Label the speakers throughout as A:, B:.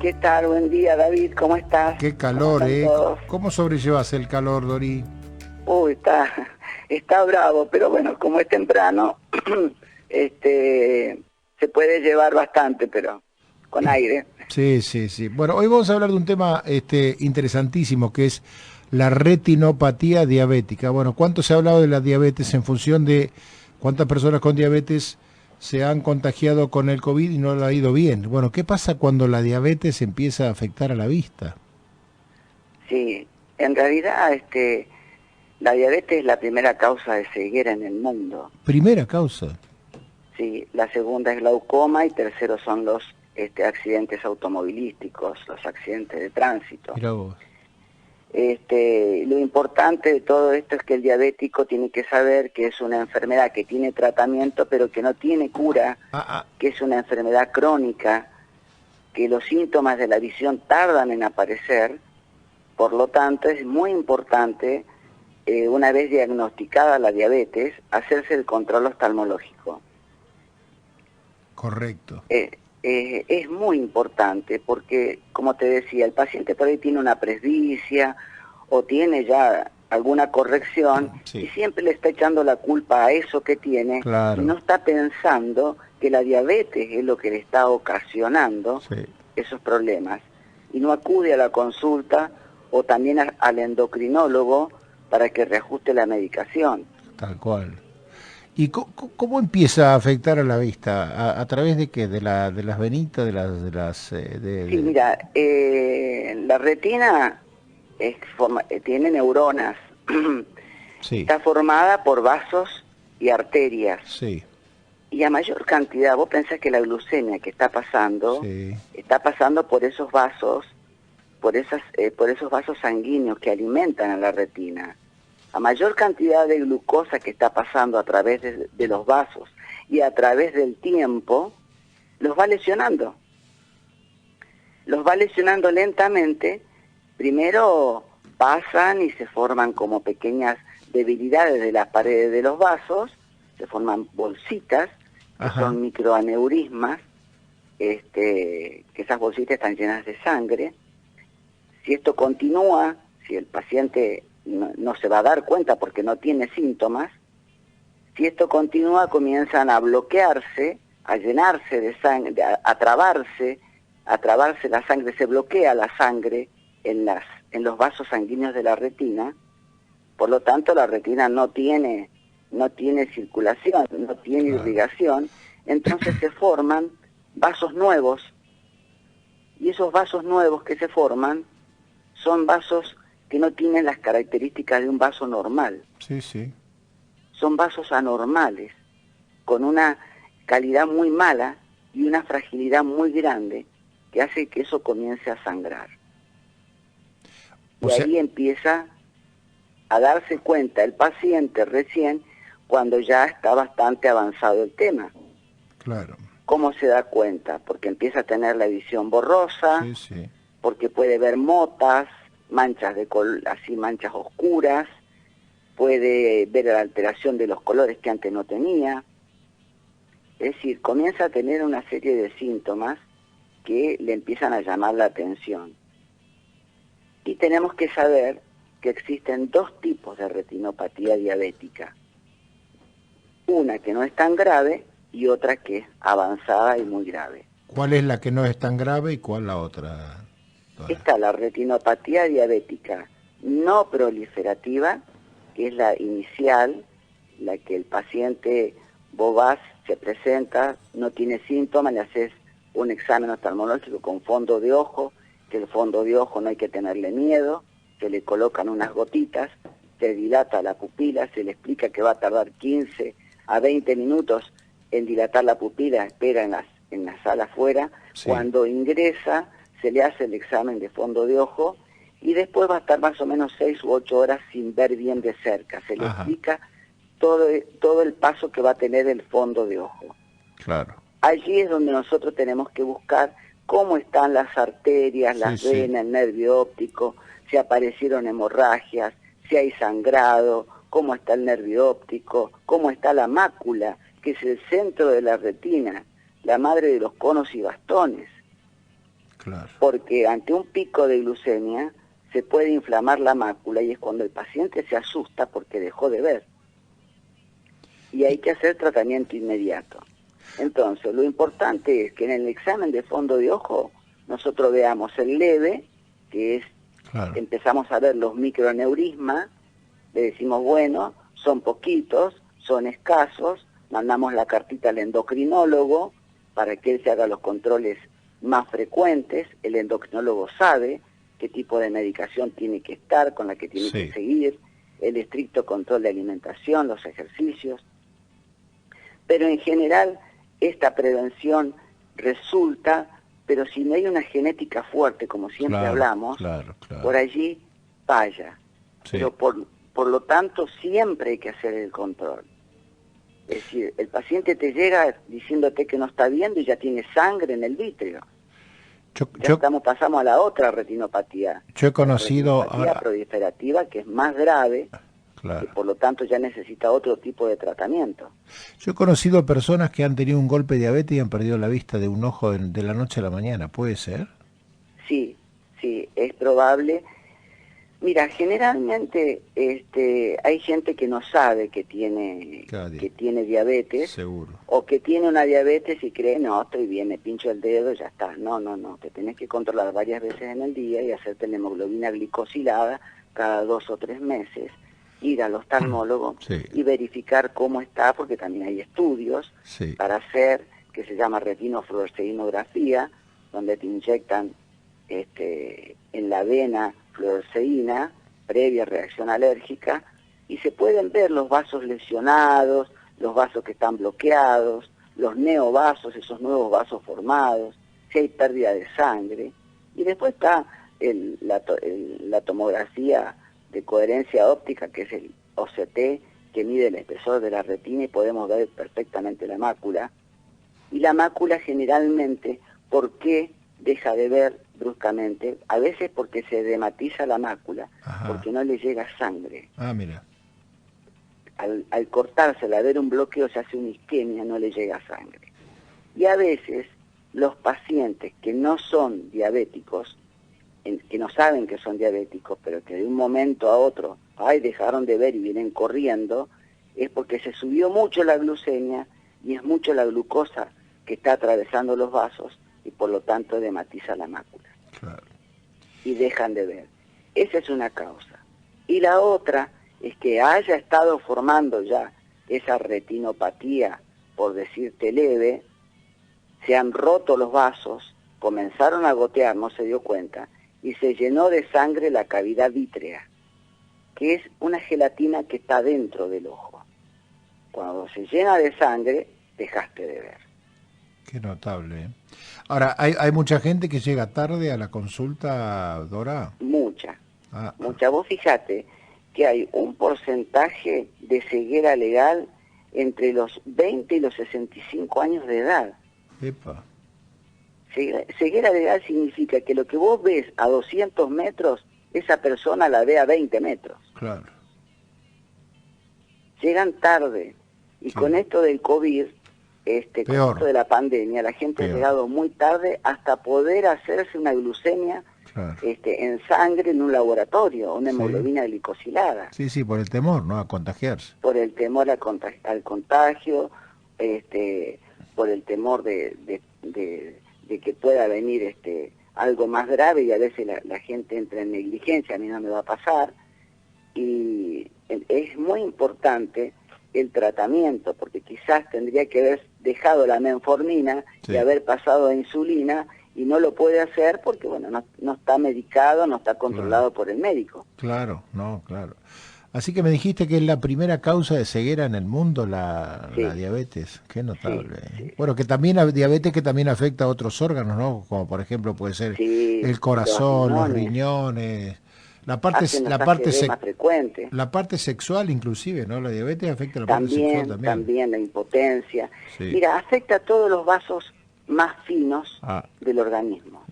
A: ¿Qué tal? Buen día, David, ¿cómo estás?
B: Qué
A: ¿Cómo
B: calor,
A: están
B: ¿eh?
A: todos?
B: ¿Cómo sobrellevas el calor, Dori?
A: Uy, está bravo, pero bueno, como es temprano, se puede llevar bastante, pero con aire.
B: Sí, sí, sí. Bueno, hoy vamos a hablar de un tema interesantísimo que es la retinopatía diabética. Bueno, ¿cuánto se ha hablado de la diabetes en función de cuántas personas con diabetes se han contagiado con el COVID y no le ha ido bien? Bueno, ¿qué pasa cuando la diabetes empieza a afectar a la vista?
A: Sí, en realidad, la diabetes es la primera causa de ceguera en el mundo.
B: Primera causa.
A: Sí, la segunda es glaucoma y tercero son los accidentes automovilísticos, los accidentes de tránsito.
B: Mirá vos.
A: Lo importante de todo esto es que el diabético tiene que saber que es una enfermedad que tiene tratamiento pero que no tiene cura,
B: Ah, ah,
A: que es una enfermedad crónica, que los síntomas de la visión tardan en aparecer, por lo tanto es muy importante, una vez diagnosticada la diabetes, hacerse el control oftalmológico.
B: correcto.
A: Es muy importante porque, como te decía, el paciente por ahí tiene una presbicia o tiene ya alguna corrección y
B: Sí,
A: siempre le está echando la culpa a eso que tiene y no
B: claro.
A: está pensando que la diabetes es lo que le está ocasionando
B: Sí,
A: esos problemas y no acude a la consulta o también al endocrinólogo para que reajuste la medicación.
B: tal cual. ¿Y cómo empieza a afectar a la vista? A través de qué? De las venitas,
A: Sí, mira, la retina tiene neuronas,
B: Sí,
A: está formada por vasos y arterias,
B: sí,
A: y a mayor cantidad, vos pensás que la glucemia que
B: sí.
A: está pasando por esos vasos, por esos vasos sanguíneos que alimentan a la retina. A mayor cantidad de glucosa que está pasando a través de los vasos y a través del tiempo, los va lesionando. Los va lesionando lentamente, primero pasan y se forman como pequeñas debilidades de las paredes de los vasos, se forman bolsitas, que
B: Ajá,
A: son microaneurismas, que esas bolsitas están llenas de sangre. Si esto continúa, si el paciente no se va a dar cuenta porque no tiene síntomas, si esto continúa comienzan a bloquearse, a llenarse de sangre, a trabarse la sangre, se bloquea la sangre en los vasos sanguíneos de la retina, por lo tanto la retina no tiene circulación, no tiene
B: claro.
A: irrigación, entonces se forman vasos nuevos, y esos vasos nuevos que se forman son vasos que no tienen las características de un vaso normal,
B: Sí, sí.
A: son vasos anormales, con una calidad muy mala y una fragilidad muy grande que hace que eso comience a sangrar.
B: O
A: Y
B: sea,
A: ahí empieza a darse cuenta el paciente recién cuando ya está bastante avanzado el tema.
B: claro.
A: ¿Cómo se da cuenta? Porque empieza a tener la visión borrosa,
B: Sí, sí.
A: porque puede ver motas, manchas así manchas oscuras, puede ver la alteración de los colores que antes no tenía. Es decir, comienza a tener una serie de síntomas que le empiezan a llamar la atención. Y tenemos que saber que existen dos tipos de retinopatía diabética. Una que no es tan grave y otra que es avanzada y muy grave.
B: ¿Cuál es la que no es tan grave y cuál la otra, Dora?
A: Está la retinopatía diabética no proliferativa, que es la inicial, la que el paciente, vos vas, se presenta, no tiene síntomas, le haces un examen oftalmológico con fondo de ojo, que el fondo de ojo no hay que tenerle miedo, se le colocan unas gotitas, se dilata la pupila, se le explica que va a tardar 15 a 20 minutos en dilatar la pupila, espera en la sala afuera,
B: Sí.
A: cuando ingresa se le hace el examen de fondo de ojo y después va a estar más o menos 6 u 8 horas sin ver bien de cerca, se le
B: Ajá,
A: explica todo el paso que va a tener el fondo de ojo.
B: claro.
A: Allí es donde nosotros tenemos que buscar cómo están las arterias,
B: Sí,
A: las
B: sí.
A: venas, el nervio óptico, si aparecieron hemorragias, si hay sangrado, cómo está el nervio óptico, cómo está la mácula, que es el centro de la retina, la madre de los conos y bastones.
B: Claro.
A: Porque ante un pico de glucemia se puede inflamar la mácula y es cuando el paciente se asusta porque dejó de ver. Y hay que hacer tratamiento inmediato. Entonces, lo importante es que en el examen de fondo de ojo nosotros veamos el leve, que es,
B: Claro.
A: empezamos a ver los microaneurismas, le decimos, bueno, son poquitos, son escasos, mandamos la cartita al endocrinólogo para que él se haga los controles más frecuentes, el endocrinólogo sabe qué tipo de medicación tiene que estar, con la que tiene que seguir, el estricto control de alimentación, los ejercicios. Pero en general esta prevención resulta, pero si no hay una genética fuerte, como siempre hablamos, por allí falla. Sí. Pero por lo tanto siempre hay que hacer el control. Es decir, el paciente te llega diciéndote que no está viendo y ya tiene sangre en el vítreo. Pasamos a la otra retinopatía.
B: Yo he conocido...
A: La retinopatía proliferativa, que es más grave, y por lo tanto ya necesita otro tipo de tratamiento.
B: Yo he conocido personas que han tenido un golpe de diabetes y han perdido la vista de un ojo de la noche a la mañana. ¿Puede ser?
A: Sí, sí, es probable. Mira, generalmente hay gente que no sabe que tiene diabetes.
B: Seguro.
A: O que tiene una diabetes y cree, no, estoy bien, me pincho el dedo, ya está. No, te tenés que controlar varias veces en el día y hacerte la hemoglobina glicosilada cada 2 o 3 meses. Ir al oftalmólogo y verificar cómo está, porque también hay estudios para hacer, que se llama retinofluoresceínografía, donde te inyectan en la vena fluoresceína previa reacción alérgica, y se pueden ver los vasos lesionados, los vasos que están bloqueados, los neovasos, esos nuevos vasos formados, si hay pérdida de sangre, y después está la tomografía de coherencia óptica, que es el OCT, que mide el espesor de la retina y podemos ver perfectamente la mácula. Y la mácula generalmente, ¿por qué deja de ver bruscamente? A veces porque se edematiza la mácula, porque no le llega sangre.
B: Ah, mira.
A: Al cortársela, al haber un bloqueo, se hace una isquemia, no le llega sangre. Y a veces los pacientes que no son diabéticos, que no saben que son diabéticos, pero que de un momento a otro, dejaron de ver y vienen corriendo, es porque se subió mucho la glucemia y es mucho la glucosa que está atravesando los vasos y por lo tanto edematiza la mácula.
B: Claro.
A: Y dejan de ver. Esa es una causa. Y la otra es que haya estado formando ya esa retinopatía, por decirte leve, se han roto los vasos, comenzaron a gotear, no se dio cuenta, y se llenó de sangre la cavidad vítrea, que es una gelatina que está dentro del ojo. Cuando se llena de sangre, dejaste de ver.
B: Qué notable, ¿eh? Ahora, ¿hay mucha gente que llega tarde a la consulta, Dora?
A: Mucha. Vos fíjate que hay un porcentaje de ceguera legal entre los 20 y los 65 años de edad.
B: Epa.
A: Ceguera legal significa que lo que vos ves a 200 metros, esa persona la ve a 20 metros.
B: Claro.
A: Llegan tarde. Y con esto del COVID, con esto de la pandemia, la gente ha llegado muy tarde hasta poder hacerse una glucemia en sangre en un laboratorio, una hemoglobina glicosilada.
B: Sí, por el temor, ¿no? A contagiarse.
A: Por el temor al contagio, por el temor de que pueda venir algo más grave, y a veces la gente entra en negligencia, a mí no me va a pasar. Y es muy importante el tratamiento, porque quizás tendría que haber dejado la metformina y haber pasado a insulina, y no lo puede hacer porque, bueno, no está medicado, no está controlado por el médico.
B: Claro. Así que me dijiste que es la primera causa de ceguera en el mundo, la diabetes. Qué notable.
A: Sí.
B: Bueno, que también hay diabetes que también afecta a otros órganos, ¿no? Como por ejemplo puede ser el corazón, los riñones. La parte sexual inclusive, ¿no? La diabetes afecta a la parte sexual también.
A: También la impotencia. Mira, afecta a todos los vasos más finos del organismo.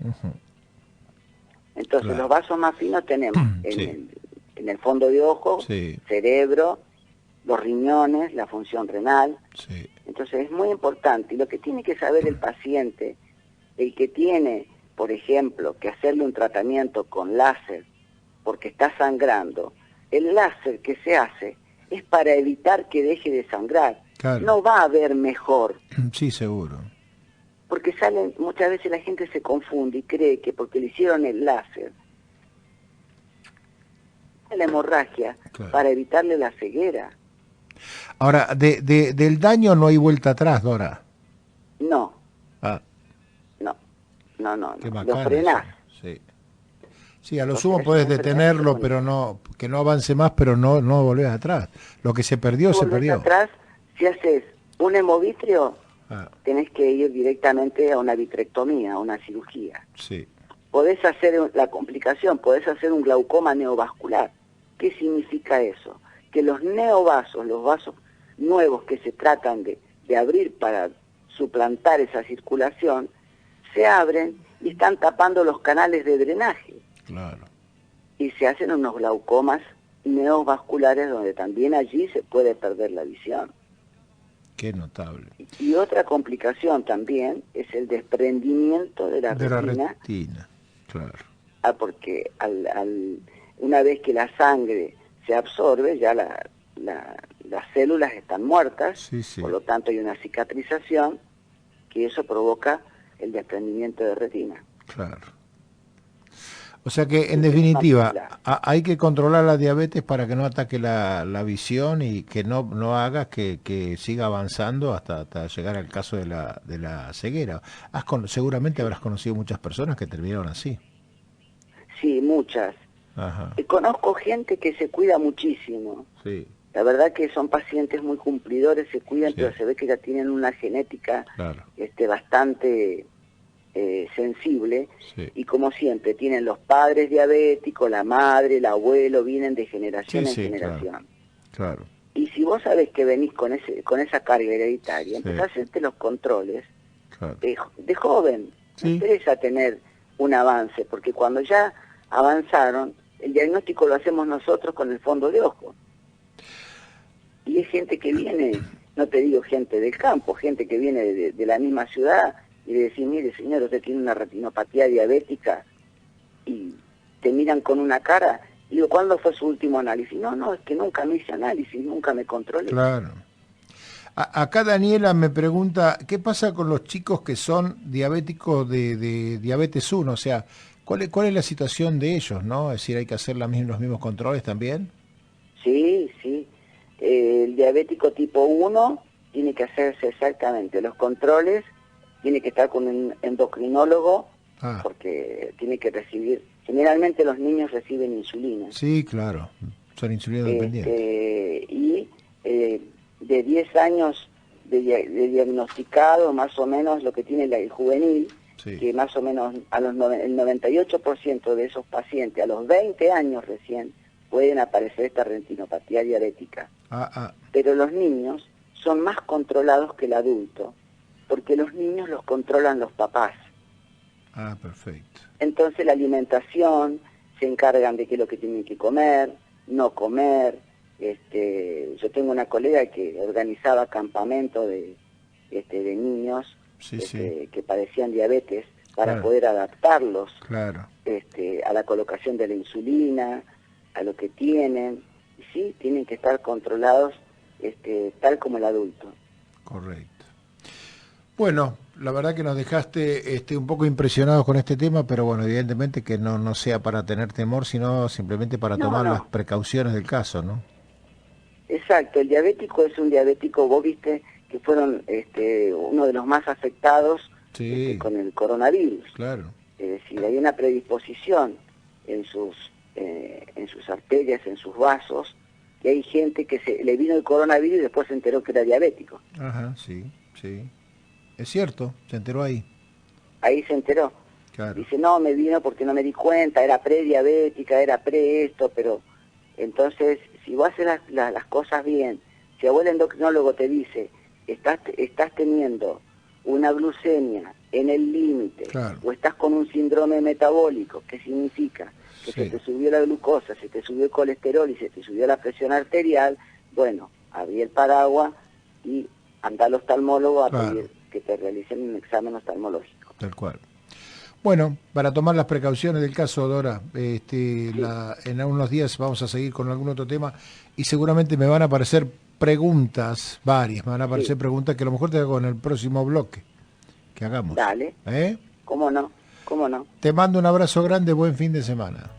A: Entonces, los vasos más finos tenemos en el fondo de ojo, cerebro, los riñones, la función renal. Entonces, es muy importante. Y lo que tiene que saber el paciente, el que tiene por ejemplo, que hacerle un tratamiento con láser porque está sangrando, el láser que se hace es para evitar que deje de sangrar.
B: Claro.
A: No va a ver mejor.
B: Sí, seguro.
A: Porque muchas veces la gente se confunde y cree que porque le hicieron el láser, la hemorragia,
B: Claro.
A: para evitarle la ceguera.
B: Ahora, del daño no hay vuelta atrás, Dora.
A: No,
B: Ah,
A: no.
B: qué
A: Lo
B: bacana
A: frenás.
B: eso. Sí. Sí, a lo
A: O
B: sumo
A: sea,
B: podés
A: es un
B: detenerlo,
A: frenamiento
B: pero no, que no avance más, pero no volvés atrás. Lo que se perdió,
A: Si
B: se
A: volvés
B: perdió.
A: atrás, si haces un hemovitrio,
B: Ah,
A: tenés que ir directamente a una vitrectomía, a una cirugía.
B: sí.
A: Podés hacer la complicación, podés hacer un glaucoma neovascular. ¿Qué significa eso? Que los neovasos, los vasos nuevos que se tratan de abrir para suplantar esa circulación, se abren y están tapando los canales de drenaje.
B: Claro.
A: Y se hacen unos glaucomas neovasculares donde también allí se puede perder la visión.
B: Qué notable.
A: Y otra complicación también es el desprendimiento de la
B: De la
A: retina.
B: retina, claro.
A: Porque una vez que la sangre se absorbe, ya las células están muertas,
B: Sí, sí.
A: por lo tanto hay una cicatrización, que eso provoca el desprendimiento de retina.
B: Claro. O sea que, en
A: Es
B: definitiva,
A: particular.
B: hay que controlar la diabetes para que no ataque la visión y que no haga que siga avanzando hasta llegar al caso de la ceguera. Seguramente habrás conocido muchas personas que terminaron así.
A: Sí, muchas.
B: Ajá,
A: Conozco gente que se cuida muchísimo.
B: sí,
A: La verdad que son pacientes muy cumplidores, se cuidan,
B: sí,
A: pero se ve que ya tienen una genética
B: claro,
A: bastante sensible,
B: sí,
A: y como siempre, tienen los padres diabéticos, la madre, el abuelo, vienen de
B: sí,
A: generación en
B: sí, claro,
A: generación.
B: claro,
A: Y si vos sabés que venís con esa carga hereditaria,
B: sí,
A: empezás a hacerte los controles
B: claro,
A: de joven. No
B: sí,
A: interesa tener un avance, porque cuando ya avanzaron, el diagnóstico lo hacemos nosotros con el fondo de ojo. Y es gente que viene, no te digo gente del campo, gente que viene de la misma ciudad, y le decís, mire señor, usted tiene una retinopatía diabética, y te miran con una cara. Y digo, ¿cuándo fue su último análisis? No, es que nunca me hice análisis, nunca me controlé.
B: claro. Acá Daniela me pregunta, ¿qué pasa con los chicos que son diabéticos de diabetes 1? O sea, ¿cuál es la situación de ellos, no? Es decir, ¿hay que hacer los mismos controles también?
A: Sí. El diabético tipo 1 tiene que hacerse exactamente los controles, tiene que estar con un endocrinólogo,
B: Ah,
A: porque tiene que recibir, generalmente los niños reciben insulina.
B: sí, claro, son insulina dependientes.
A: Y de 10 años de diagnosticado, más o menos lo que tiene el juvenil,
B: Sí,
A: que más o menos el 98% de esos pacientes a los 20 años recién pueden aparecer esta retinopatía diabética.
B: ah,
A: Pero los niños son más controlados que el adulto, porque los niños los controlan los papás.
B: perfecto.
A: Entonces la alimentación, se encargan de qué es lo que tienen que comer, no comer. Yo tengo una colega que organizaba campamentos de niños
B: Sí, sí,
A: que padecían diabetes para
B: claro,
A: poder adaptarlos
B: claro,
A: a la colocación de la insulina, a lo que tienen. Y sí, tienen que estar controlados tal como el adulto.
B: correcto. Bueno, la verdad que nos dejaste un poco impresionados con este tema, pero bueno, evidentemente que no sea para tener temor, sino simplemente para tomar las
A: No,
B: precauciones del caso, ¿no?
A: exacto. El diabético es un diabético, vos viste que fueron uno de los más afectados
B: Sí,
A: con el coronavirus.
B: claro,
A: Es decir, hay una predisposición en sus arterias, en sus vasos, y hay gente que le vino el coronavirus y después se enteró que era diabético.
B: ajá, sí, sí. Es cierto, se enteró ahí,
A: Ahí se enteró.
B: claro,
A: Dice, no, me vino porque no me di cuenta, era prediabética, era pre esto, pero entonces, si vos haces las cosas bien, si a vos el endocrinólogo te dice, estás teniendo una glucemia en el límite,
B: claro,
A: o estás con un síndrome metabólico, ¿qué significa? Que se
B: sí,
A: te subió la glucosa, se te subió el colesterol y se te subió la presión arterial, bueno, abrí el paraguas y anda al oftalmólogo a
B: claro,
A: pedir que te realicen un examen oftalmológico.
B: tal cual. Bueno, para tomar las precauciones del caso, Dora, en unos días vamos a seguir con algún otro tema y seguramente me van a aparecer preguntas, varias, me van a aparecer
A: Sí,
B: preguntas que a lo mejor te hago en el próximo bloque que hagamos.
A: dale,
B: ¿Eh?
A: cómo no, cómo no.
B: Te mando un abrazo grande, buen fin de semana.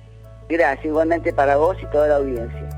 A: Gracias, igualmente para vos y toda la audiencia.